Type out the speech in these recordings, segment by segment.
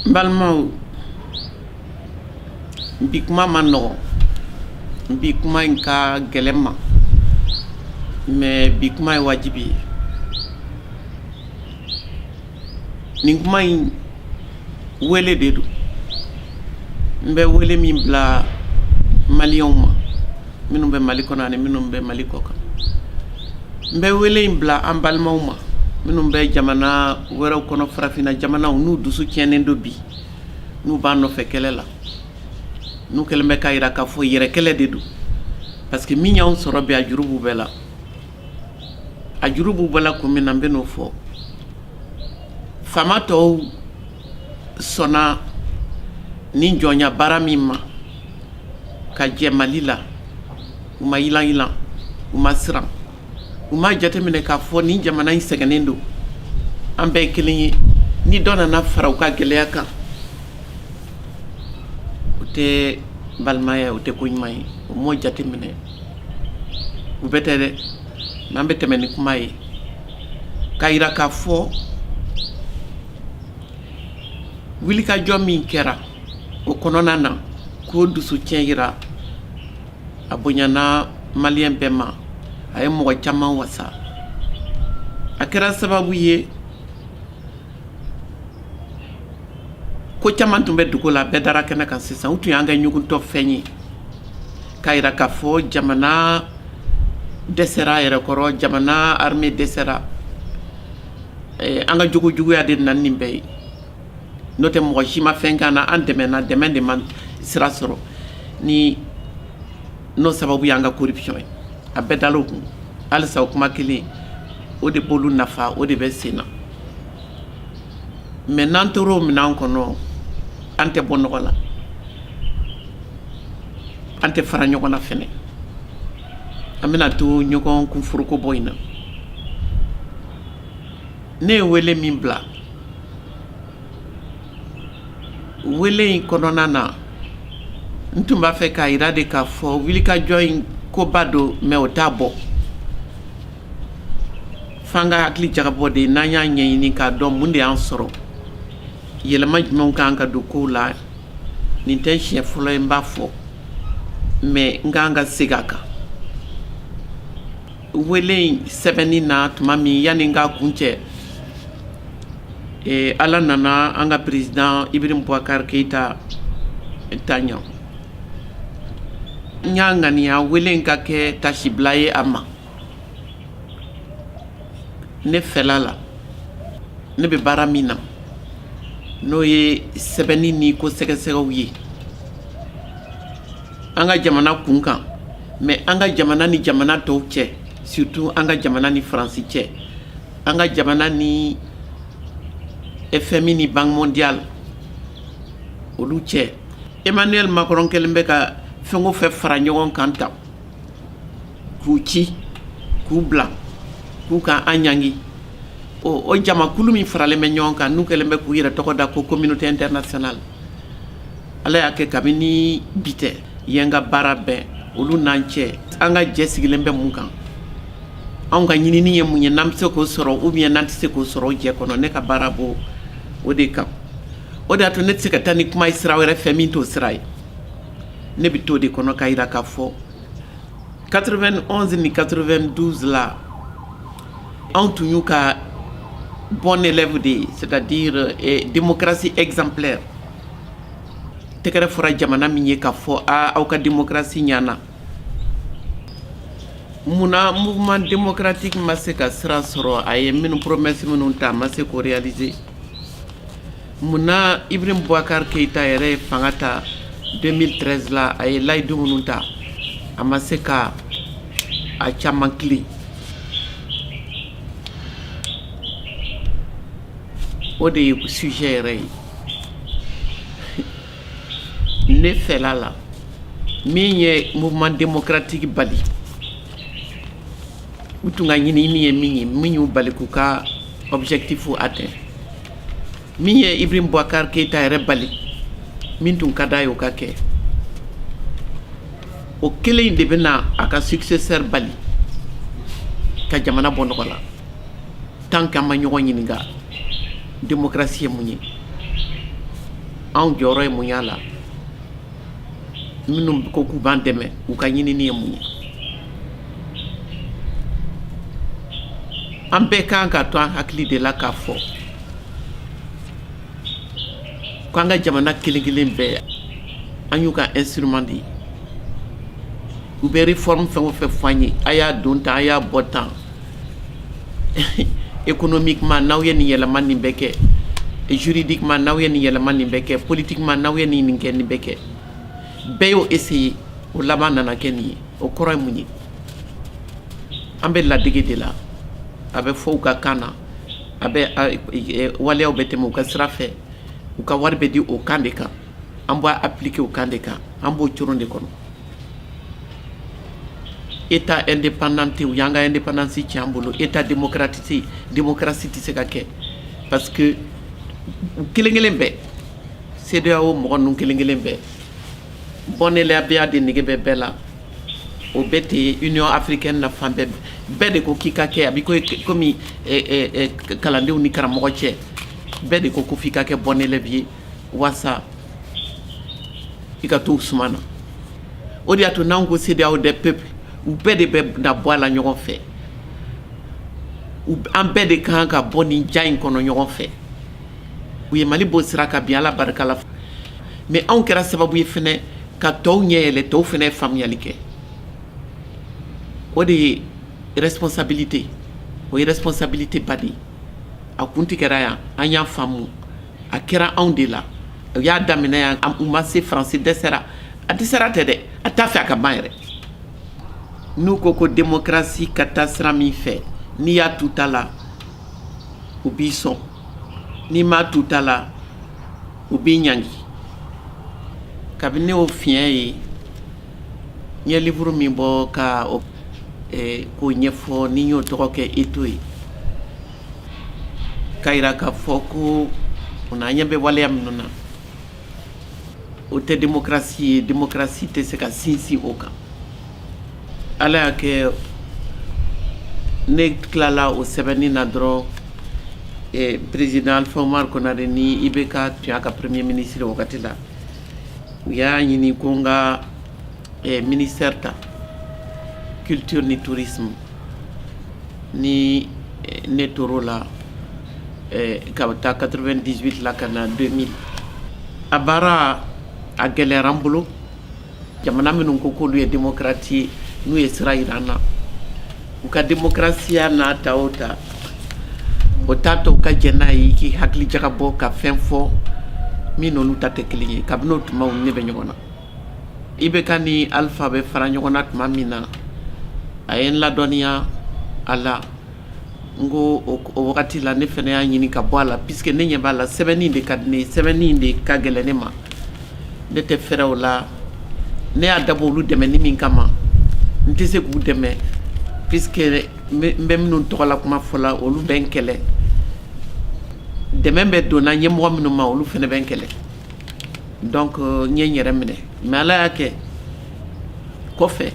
balimaw bi kuma ma nɔgɔn bi kuma in ka gɛlɛn ma mais bi kuma ye wajibi ye nin kuma in wele de don n bɛ wele min bila maliyɛnw ma minnu bɛ mali kɔnɔ ani minnu bɛ mali kɔ kan n bɛ wele in bila an balimaw ma minnu bɛ jamana wɛrɛw kɔnɔ farafinna jamanaw n'u dusu tiɲɛnen don bi n'u b'a nɔfɛ kɛlɛ la n'u kɛlen bɛ k'a jira k'a fɔ yɛrɛ kɛlɛ de don parce que min y'anw sɔrɔ bi a juru b'u bɛɛ la a juru b'u bɛɛ la kun min na n bɛ n'o fɔ faama tɔw sɔnna ni jɔnya baara min ma ka jɛ mali la u ma yilan yilan u ma siran u ma jateminɛ k'a fɔ ni jamana in sɛgɛnnen don an bɛɛ ye kelen ye ni dɔ nana fara u ka gɛlɛya kan o tɛ balimaya o tɛ ko ɲuman ye o m'o jateminɛ u bɛ tɛ dɛ n'an bɛ tɛmɛ ni kuma ye k'a jira k'a fɔ wulikajɔ min kɛra o kɔnɔna na k'o dusu tiɲɛ jira a bonyana maliyɛn bɛɛ ma a ye mɔgɔ caman wasa a kɛra sababu ye ko caman tun bɛ dugu la bɛɛ dara kɛnɛ kan sisan u tun y'an kɛ ɲugutɔ fɛn ye k'a jira k'a fɔ jamana dɛsɛra a yɛrɛ kɔrɔ jamana armée dɛsɛra an ka jogojuguya de nana nin bɛɛ ye n'o tɛ mɔgɔ si ma fɛn k'an na an dɛmɛna dɛmɛ de ma sira sɔrɔ ni n'o sababu y'an ka corruption ye a bɛɛ dala o kun halisa o kuma kelen o de b'olu nafa o de bɛ sen na mais n'an tora o minɛn kɔnɔ an tɛ bɔ nɔgɔ la an tɛ fara ɲɔgɔn na fɛnɛ an bɛna to ɲɔgɔn kunforoko bɔ in na ne ye wele min bila wele in kɔnɔna na n tun b'a fɛ k'a jira de k'a fɔ wulikajɔ in koba don mais o t'a bɔ f'an ka hakili jagabɔ de n'an y'a ɲɛɲini k'a dɔn mun de y'an sɔrɔ yɛlɛma jumɛnw kan ka don kow la nin tɛ siɲɛ fɔlɔ ye n b'a fɔ mais n kan ka segin a kan wele in sɛbɛnni na tuma min yanni n k'a kun cɛ ala nana an ka président Ibrahim Boubacar Keïta ta ɲɛ n y'a ŋaniya wele in ka kɛ tasibila ye a ma ne fɛla la ne bɛ baara min na n'o ye sɛbɛnni ni ko sɛgɛsɛgɛw ye an ka jamana kun kan mais an ka jamana ni jamana tɔw cɛ surtout an ka jamana ni faransi cɛ an ka jamana ni FMI ni Banque mondiale olu cɛ Emmanuel Macron kɛlen bɛ ka fɛn o fɛn fara ɲɔgɔn kan tan k'u ci k'u bila k'u ka an ɲangi o jamakulu min faralen bɛ ɲɔgɔn kan n'u kɛlen bɛ k'u yɛrɛ tɔgɔ da ko communauté internationale ala y'a kɛ kabini bi tɛ yen ka baara bɛɛ olu n'an cɛ an ka jɛ sigilen bɛ mun kan anw ka ɲinini ye mun ye n'an bɛ se k'o sɔrɔ ou bien n'an tɛ se k'o sɔrɔ jɛ kɔnɔ ne ka baara b'o o de kan o de y'a to ne tɛ se ka taa ni kuma ye sira wɛrɛ fɛ min t'o sira ye ne bɛ t'o de kɔnɔ k'a jira k'a fɔ 91 ni 92 la anw tun y'u ka bon élève de ye c'est-à-dire démocratie exemplaire tɛgɛrɛ fɔra jamana min ye k'a fɔ aw ka démocratie ɲana munna mouvement démocratique ma se ka sira sɔrɔ a ye minnu promesse minnu ta a ma se k'o réaliser munna Ibrahim Boubacar Keïta yɛrɛ ye fanga ta 2013 la a ye layidu minnu ta a ma se ka a caman kilen o de ye sujet yɛrɛ ye ne fɛla la min ye mouvement démocratique bali u tun ka ɲinini ye min ye min y'u bali k'u ka objectif atteint min ye Ibrahim Boubacar Keïta yɛrɛ bali min tun ka d'a ye o ka kɛ o kelen in de bɛna a ka successeur bali ka jamana bɔ nɔgɔ la tant que an ma ɲɔgɔn ɲininka démocratie ye mun ye anw jɔyɔrɔ ye mun y'a la minnu ko k'u b'an dɛmɛ u ka ɲinini ye mun ye an bɛɛ kan ka to an hakili de la k'a fɔ k'an ka jamana kelen kelen bɛɛ an y'u ka instrument de ye u bɛ réforme fɛn o fɛn fɔ an ye a y'a don tan a y'a bɔ tan économiquement n'aw ye nin yɛlɛma nin bɛɛ kɛ juridiquement n'aw ye nin yɛlɛma nin bɛɛ kɛ politiquement n'aw ye nin kɛ nin bɛɛ kɛ bɛɛ y'o essayer o laban nana kɛ nin ye o kɔrɔ ye mun ye an bɛ ladege de la a bɛ fɔ u ka kan na a bɛ waleyaw bɛ tɛmɛ u ka sira fɛ u ka wari bɛ di o kan de kan an b'a appliquer o kan de kan an b'o coron de kɔnɔ état indépendant tɛ u y'an ka indépendance tiɲɛ an bolo état démocratie tɛ se ka kɛ parce que u kelen kelen bɛɛ CEDEAO mɔgɔ ninnu kelen kelen bɛɛ bɔnnɛlɛya de nege bɛ bɛɛ la o bɛɛ tɛ Union africaine na fan bɛɛ de ko k'i ka kɛ a bɛ komi kalandenw ni karamɔgɔ cɛ bɛɛ de ko f'i ka kɛ bɔnnɛlɛbi ye walasa i ka to suma na o de y'a to n'anw ko CEDEAO des peuples u bɛɛ de bɛ na bɔ a la ɲɔgɔn fɛ an bɛɛ de kan ka bɔ nin ja in kɔnɔ ɲɔgɔn fɛ u ye Mali bɔ sira kan bi Ala barika la mais anw kɛra sababu ye fɛnɛ ka tɔw ɲɛ yɛlɛ tɔw fɛnɛ ye faamuyali kɛ o de ye responsabilité o ye responsabilité ba de ye a kun tɛ kɛra yan an y'a faamu a kɛra anw de la u y'a daminɛ yan u ma se faransi dɛsɛra a dɛsɛra tɛ dɛ a t'a fɛ a ka ban yɛrɛ n'u ko démocratie ka taa sira min fɛ n'i y'a tu ta la u b'i sɔn n'i m'a tu ta la u b'i ɲangi kabini ne y'o fiɲɛ ye n ye livre min bɔ ka k'o ɲɛfɔ ni n y'o tɔgɔ kɛ Eto ye k'a yira k'a fɔ ko an ɲɛ bɛ waleya minnu na o tɛ démocratie ye démocratie tɛ se ka sinsin o kan Ala y'a kɛ ne tilala o sɛbɛnni na dɔrɔn président Alpha Omar Konare ni IBK tun y'a ka premier ministre wagati la u y'a ɲini ko n ka ministère ta culture ni tourisme ni ne tor'o la ka taa 98 la ka na 2000 a baara a gɛlɛyara n bolo jamana minnu ko k'olu ye démocrate ye n'u ye sira yira an na u ka démocratie n'a ta o ta o t'a to u ka jɛ n'a ye k'i hakili jagabɔ ka fɛn fɔ min n'olu ta tɛ kelen ye kabini o tuma u ne bɛ ɲɔgɔn na IBK ni Alpha bɛ fara ɲɔgɔn na tuma min na a ye n ladɔnniya a la n ko o wagati la ne fana y'a ɲini ka bɔ a la puisque ne ɲɛ b'a la sɛbɛnni de ka di ne ye sɛbɛnni de ka gɛlɛn ne ma ne tɛ fɛrɛ o la ne y'a dabɔ olu dɛmɛni min kama n tɛ se k'u dɛmɛ puisque n bɛ minnu tɔgɔ la kuma fɔ la olu bɛ n kɛlɛ dɛmɛ bɛ donna ɲɛmɔgɔ minnu ma olu fana bɛ n kɛlɛ donc n ye n yɛrɛ minɛ mais Ala y'a kɛ kɔfɛ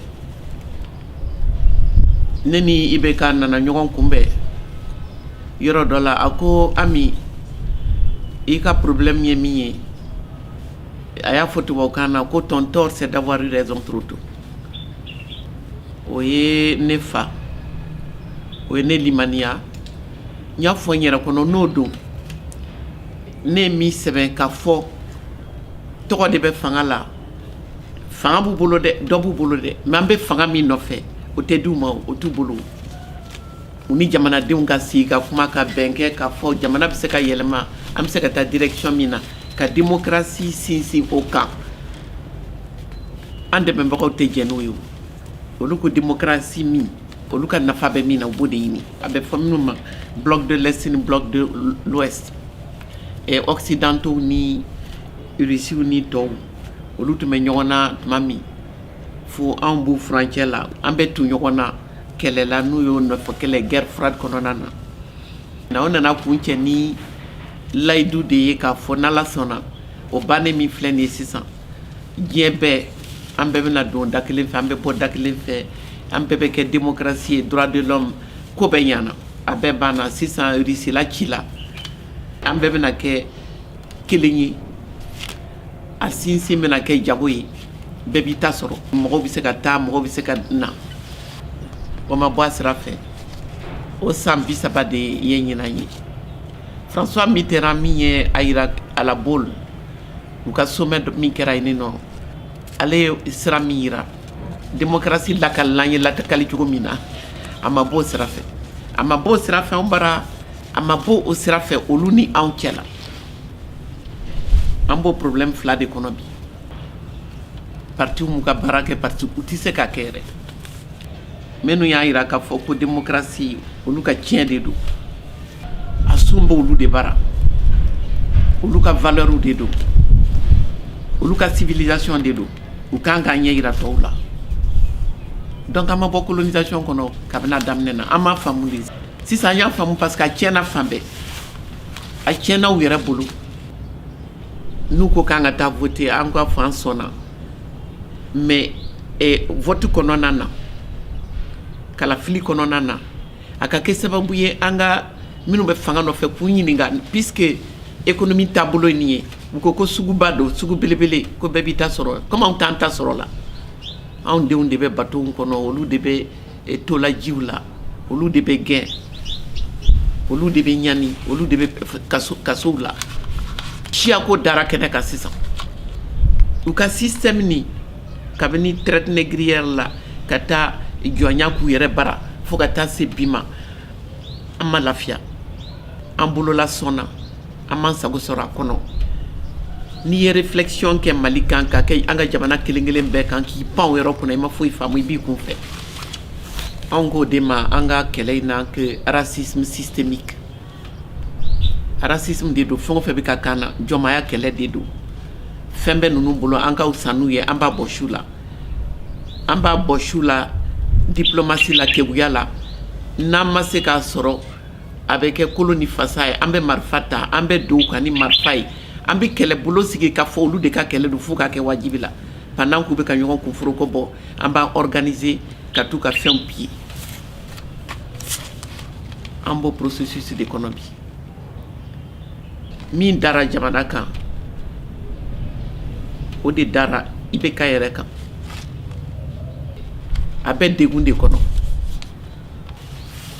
ne ni IBK nana ɲɔgɔn kunbɛn yɔrɔ dɔ la a ko Ami i ka problème ye min ye a y'a fɔ tubabukan na ko ton tort c'est d'avoir eu raison trop tôt o ye ne fa o ye ne limaniya n y'a fɔ n yɛrɛ kɔnɔ n'o don ne ye min sɛbɛn ka fɔ tɔgɔ de bɛ fanga la fanga b'u bolo dɛ dɔ b'u bolo dɛ mais an bɛ fanga min nɔfɛ o tɛ d'u ma o t'u bolo u ni jamanadenw ka sigi ka kuma ka bɛn kɛ k'a fɔ jamana bɛ se ka yɛlɛma an bɛ se ka taa direction min na ka démocratie sinsin o kan an dɛmɛbagaw tɛ jɛn n'o ye olu ko démocratie min olu ka nafa bɛ min na u b'o de ɲini a bɛ fɔ minnu ma bloc de l'est ni bloc de l'ouest occidentaux ni russiw ni tɔw olu tun bɛ ɲɔgɔn na tuma min fo anw b'u furancɛ la an bɛ tu ɲɔgɔn na kɛlɛ la n'u y'o nɔfɛ kɛlɛ guerre froide kɔnɔna na o nana kun cɛ ni layidu de ye k'a fɔ n'Ala sɔnna o bannen min filɛ nin ye sisan diɲɛ bɛɛ an bɛɛ bɛna don da kelen fɛ an bɛ bɔ da kelen fɛ an bɛɛ bɛ kɛ démocratie ye droit de l'homme ko bɛɛ ɲana a bɛɛ banna sisan Russie la ci la an bɛɛ bɛna kɛ kelen ye a sinsin bɛna kɛ jago ye bɛɛ b'i ta sɔrɔ mɔgɔw bɛ se ka taa mɔgɔw bɛ se ka na o ma bɔ a sira fɛ o san 30 de ye ɲinan ye François Mitterrand min ye a yira à la boule u ka sommet min kɛra yen nɔ ale ye sira min yira démocratie lakalilan ye latakali cogo min na a ma bɔ o sira fɛ a ma bɔ o sira fɛ an bara a ma bɔ o sira fɛ olu ni anw cɛ la an b'o problème fila de kɔnɔ bi parti mu ka baara kɛ parti u tɛ se ka kɛ yɛrɛ minnu y'a yira k'a fɔ ko démocratie olu ka tiɲɛ de don a sun b'olu de bara olu ka valeur de don olu ka civilisation de don u kan k'a ɲɛ yira tɔw la donc an ma bɔ colonisation kɔnɔ kabini a daminɛ na an m'a faamu de sisan an y'a faamu parce que a tiɲɛna fan bɛɛ a tiɲɛna u yɛrɛ bolo n'u ko k'an ka taa voter an ka fɔ an sɔnna mais vote kɔnɔna na kalafili kɔnɔna na a ka kɛ sababu ye an ka minnu bɛ fanga nɔfɛ k'u ɲininka puisque économie taabolo ye nin ye u ko suguba don sugu belebele ko bɛɛ b'i ta sɔrɔ comme anw t'an ta sɔrɔ la anw denw de bɛ bateau kɔnɔ olu de bɛ tolajiw la olu de bɛ gɛn olu de bɛ ɲani olu de bɛ kasow la siyako dara kɛnɛ kan sisan u ka système ni kabini traite négrière la ka taa jɔnya k'u yɛrɛ bara fo ka taa se bi ma an ma lafiya an bolola sɔnna an m'an sago sɔrɔ a kɔnɔ n'i ye réflexion kɛ Mali kan ka kɛ an ka jamana kelen kelen bɛɛ kan k'i pan o yɔrɔ kunna i ma foyi faamu i b'i kun fɛ anw k'o de ma an ka kɛlɛ in na que racisme systémique racisme de don fɛn o fɛn bɛ ka kan na jɔnmaya kɛlɛ de don fɛn bɛ ninnu bolo an ka fisa n'u ye an b'a bɔ su la an b'a bɔ su la diplomatie la keguya la n'an ma se k'a sɔrɔ a bɛ kɛ kolo ni fasa ye an bɛ marifa ta an bɛ don u kan ni marifa ye an bɛ kɛlɛbolo sigi k'a fɔ olu de ka kɛlɛ don fo k'a kɛ wajibi la pendant k'u bɛ ka ɲɔgɔn kunforoko bɔ an b'a organiser ka t'u ka fɛnw piller an b'o processus de kɔnɔ bi min dara jamana kan o de dara IBK yɛrɛ kan a bɛ degun de kɔnɔ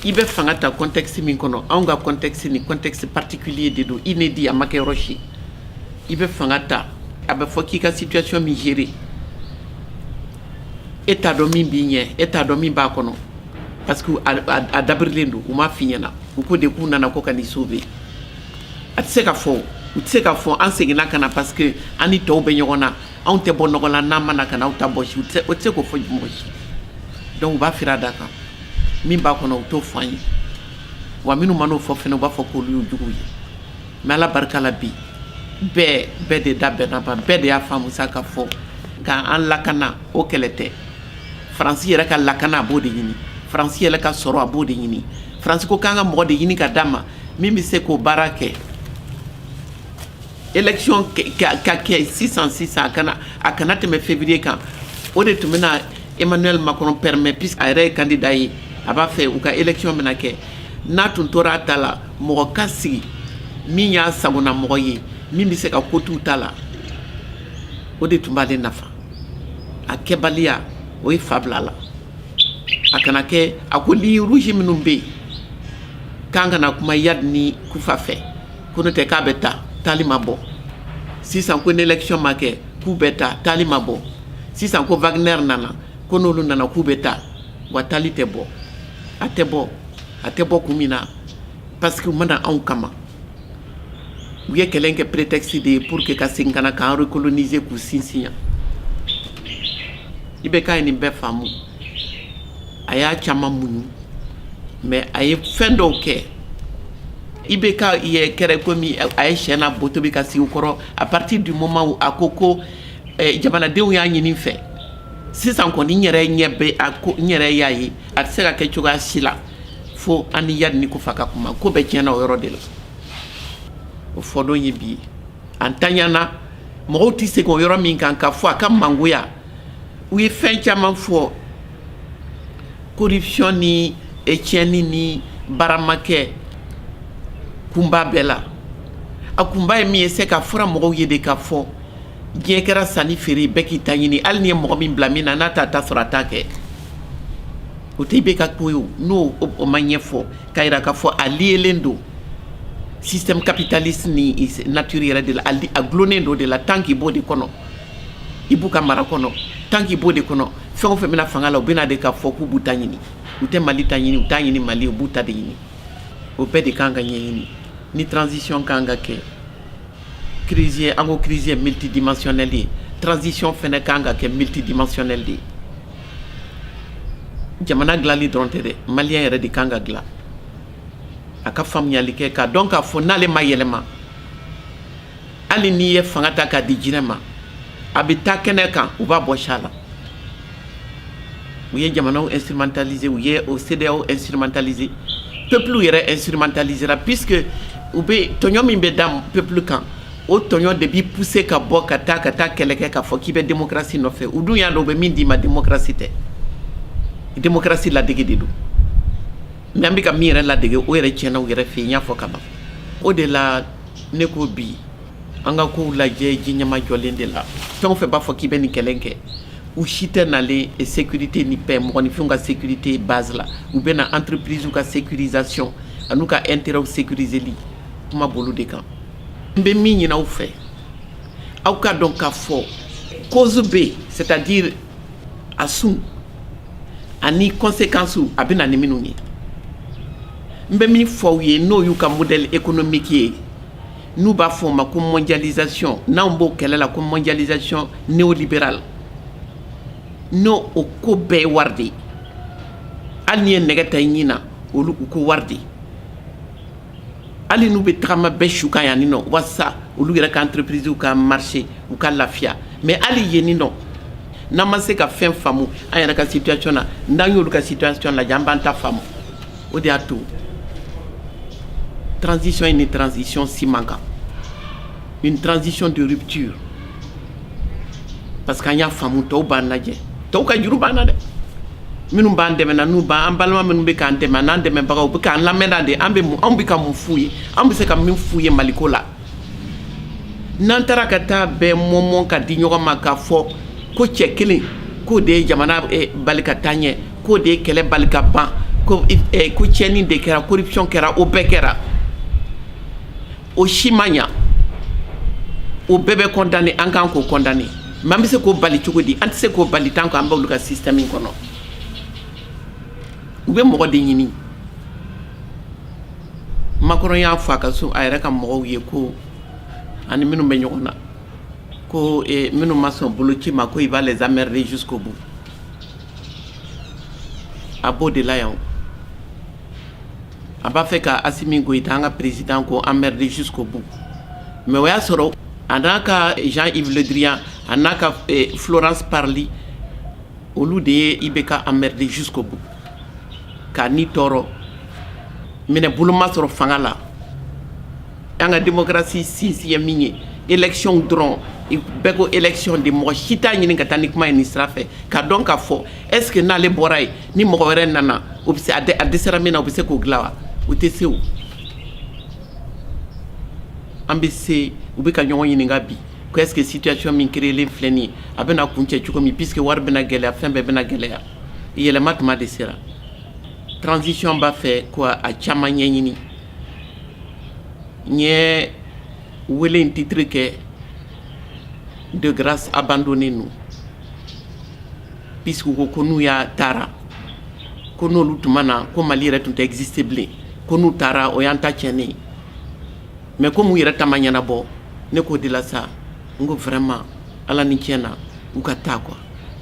i bɛ fanga ta contexte min kɔnɔ anw ka contexte ni contexte particulier de don inédit a ma kɛ yɔrɔ si i bɛ fanga ta a bɛ fɔ k'i ka situation min gérer e t'a dɔn min b'i ɲɛ e t'a dɔn min b'a kɔnɔ parce que a dabirilen don u m'a f'i ɲɛna u ko de k'u nana ko ka n'i sauver a tɛ se ka fɔ u tɛ se ka fɔ an seginna ka na parce que an ni tɔw bɛ ɲɔgɔn na anw tɛ bɔ nɔgɔ la n'an ma na ka na aw ta bɔ si o tɛ se k'o fɔ mɔgɔ si donc u b'a fira da kan min b'a kɔnɔ u t'o fɔ an ye wa minnu ma n'o fɔ fɛnɛ u b'a fɔ k'olu y'u jugu ye mais ala barika la bi bɛɛ de da bɛnna ban bɛɛ de y'a faamu sa ka fɔ k'an lakana o kɛlɛ tɛ faransi yɛrɛ ka lakana a b'o de ɲini faransi yɛrɛ ka sɔrɔ a b'o de ɲini faransi ko k'an ka mɔgɔ de ɲini ka d'a ma min bɛ se k'o baara kɛ élection ka kɛ sisan a kana tɛmɛ février kan o de tun bɛna Emmanuel Macron permet puisque a yɛrɛ ye candidat ye a b'a fɛ u ka élection bɛna kɛ n'a tun tora a ta la mɔgɔ ka sigi min y'a sagona mɔgɔ ye min bɛ se ka ko t'u ta la o de tun b'ale nafa a kɛbaliya o ye fa bila la a kana kɛ a ko ligne rouge minnu bɛ yen k'an kana kuma Yad ni Kufa fɛ ko n'o tɛ k'a bɛ taa taali ma bɔ sisan ko ni élection ma kɛ k'u bɛ taa taali ma bɔ sisan ko Wagner nana ko n'olu nana k'u bɛ taa wa taali tɛ bɔ a tɛ bɔ kun min na parce que u mana anw kama u ye kɛlɛ kɛ prétexte de ye pour que ka segin ka na k'an recoloniser k'u sinsin yan IBK ye nin bɛɛ faamu a y'a caman muɲu mais a ye fɛn dɔw kɛ IBK ye kɛra komi a ye sɛ n'a bɔ tobi ka sigi u kɔrɔ à partir du moment où a ko jamanadenw y'a ɲini fɛ sisan kɔni n yɛrɛ ɲɛ bɛ a ko n yɛrɛ y'a ye a tɛ se ka kɛ cogoya si la fo an ni Yad ni Kufa ka kuma ko bɛɛ tiɲɛna o yɔrɔ de la o fɔdon ye bi an taɲana mɔgɔw tɛ segin o yɔrɔ min kan ka fɔ a ka mangoya u ye fɛn caman fɔ corruption ni tiɲɛni ni baaramakɛ kunba bɛɛ la a kunba ye min ye c'est ka fɔra mɔgɔw ye de ka fɔ diɲɛ kɛra sanni feere bɛɛ k'i ta ɲini hali ni ye mɔgɔ min bila min na n'a t'a ta sɔrɔ a t'a kɛ o tɛ i bɛ ka ko ye n'o o ma ɲɛfɔ k'a yira k'a fɔ a liyelen don système capitaliste ni nature yɛrɛ de la a gulonnen don de la tant qu'il b'o de kɔnɔ i b'u ka mara kɔnɔ tant qu'il b'o de kɔnɔ fɛn o fɛn bɛna fanga la u bɛna de k'a fɔ k'u b'u ta ɲini u tɛ Mali ta ɲini u t'a ɲini Mali u b'u ta de ɲini o bɛɛ de kan ka ɲɛɲini ni transition kan ka kɛ crise ye an ko crise ye multidimensionnelle ye transition fɛnɛ kan ka kɛ multidimensionnelle de ye jamana dilanli dɔrɔn tɛ dɛ maliyɛn yɛrɛ de kan ka dilan a ka faamuyali kɛ k'a dɔn k'a fɔ n'ale ma yɛlɛma hali n'i ye fanga ta k'a di jinɛ ma a bɛ taa kɛnɛ kan u b'a bɔ sa la u ye jamanaw instrumentaliser u ye o CEDEAO instrumentaliser peuple yɛrɛ instrumentalisera puisque u bɛ tɔɲɔ min bɛ da peuple kan o tɔɲɔ de b'i pousser ka bɔ ka taa kɛlɛ kɛ k'a fɔ k'i bɛ démocratie nɔfɛ u dun y'a dɔn u bɛ min d'i ma démocratie tɛ démocratie ladege de don mais an bɛ ka min yɛrɛ ladege o yɛrɛ tiɲɛna u yɛrɛ fɛ yen n y'a fɔ ka ban o de la ne ko bi an ka kow lajɛ ji ɲɛma jɔlen de la fɛn o fɛn b'a fɔ k'i bɛ nin kɛlɛ kɛ u si tɛ nalen sécurité ni paix mɔgɔninfinw ka sécurité base la u bɛ na entreprise ka sécurisation an'u ka intérêt sécuriseli kuma bolo de kan n bɛ min ɲini aw fɛ aw ka dɔn k'a fɔ cause bɛ yen c'est-à-dire a sun ani conséquences a bɛ na ni minnu ye n bɛ min fɔ aw ye n'o y'u ka modèle économique ye n'u b'a fɔ o ma ko mondialisation n'anw b'o kɛlɛ la ko mondialisation néolibérale n'o o ko bɛɛ ye wari de ye hali n'i ye nɛgɛ ta i ɲin na olu u ko wari de ye hali n'u bɛ tagama bɛɛ su kan yan ni nɔ walasa olu yɛrɛ ka entreprise ka marché u ka lafiya mais hali yen ni nɔ n'an ma se ka fɛn faamu an yɛrɛ ka situation na n'an y'olu ka situation lajɛ an b'an ta faamu o de y'a to transition ye ni transition si man kan une transition de rupture parce que an y'a faamu tɔw b'an lajɛ tɔw ka juru b'an na dɛ minnu b'an dɛmɛ na n'u b'an an balima minnu bɛ k'an dɛmɛ n'an dɛmɛbagaw u bɛ k'an lamɛnna de anw bɛ ka mun f'u ye an bɛ se ka min f'u ye Maliko la n'an taara ka taa bɛɛ mɔmɔ ka di ɲɔgɔn ma k'a fɔ ko cɛ kelen k'o de ye jamana bali ka taa ɲɛ k'o de ye kɛlɛ bali ka ban ko tiɲɛni de kɛra corruption kɛra o bɛɛ kɛra o si ma ɲa o bɛɛ bɛ condamné an kan k'o condamné mais an bɛ se k'o bali cogo di an tɛ se k'o bali tant qu'an b'olu ka système in kɔnɔ u bɛ mɔgɔ de ɲini Macron y'a fɔ a ka so a yɛrɛ ka mɔgɔw ye ko ani minnu bɛ ɲɔgɔn na ko minnu ma sɔn boloci ma ko il va les emmerder jusqu'au bout a b'o de la yan a b'a fɛ ka Assimi Goïta an ka président ko emmerder jusqu'au bout mais o y'a sɔrɔ a n'a ka Jean-Yves Le Drian a n'a ka Florence Parly olu de ye IBK emmerder jusqu'au bout k'a ni tɔɔrɔ minɛ bolo ma sɔrɔ fanga la an ka démocratie sinsin ye min ye élection dɔrɔn bɛɛ ko élection de mɔgɔ si t'a ɲini ka taa ni kuma ye nin sira fɛ k'a dɔn k'a fɔ est ce que n'ale bɔra yen ni mɔgɔ wɛrɛ nana o bɛ se a dɛsɛra min na o bɛ se k'o dilan wa o tɛ se o an bɛ se u bɛ ka ɲɔgɔn ɲininka bi ko est ce que situation min créelen filɛ nin ye a bɛna kuncɛ cogo min puisque wari bɛna gɛlɛya fɛn bɛɛ bɛna gɛlɛya yɛlɛma tuma de sera transition b'a fɛ ko a caman ɲɛɲini n ye wele in titre kɛ de grâce abandonnée nous puisque ko n'u y'a taara ko n'olu tuma na ko Mali yɛrɛ tun tɛ exister bilen ko n'u taara o y'an ta tiɲɛnen mais comme u yɛrɛ ta ma ɲɛnabɔ ne k'o de la sa n ko vraiment ala ni tiɲɛ na u ka taa quoi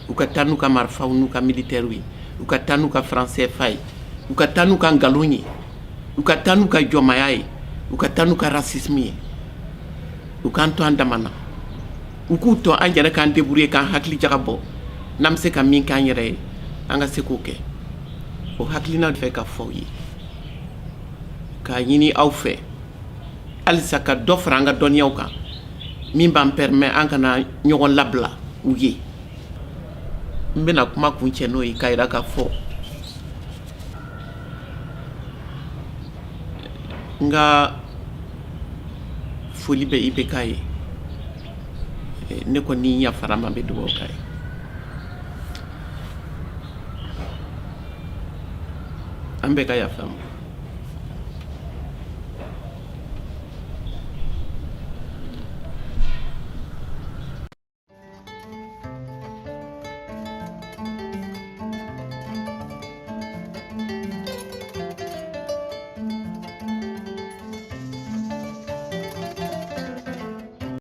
u ka taa n'u ka marifaw n'u ka militaires ye u ka taa n'u ka franc CFA ye u ka taa n'u ka nkalon ye u ka taa n'u ka jɔnmaya ye u ka taa n'u ka racisme ye u k'an to an dama na u k'u to an yɛrɛ k'an débrouiller k'an hakili jagabɔ n'an bɛ se ka min k'an yɛrɛ ye an ka se k'o kɛ o hakilina fɛ ka fɔ aw ye k'a ɲini aw fɛ halisa ka dɔ fara an ka dɔnniyaw kan min b'an permet an kana ɲɔgɔn labila u ye n bɛna kuma kuncɛ n'o ye k'a yira k'a fɔ n ka foli bɛ IBK ye ne ko ni yafara ma bɛ dugawu k'a ye an bɛɛ ka yafa ma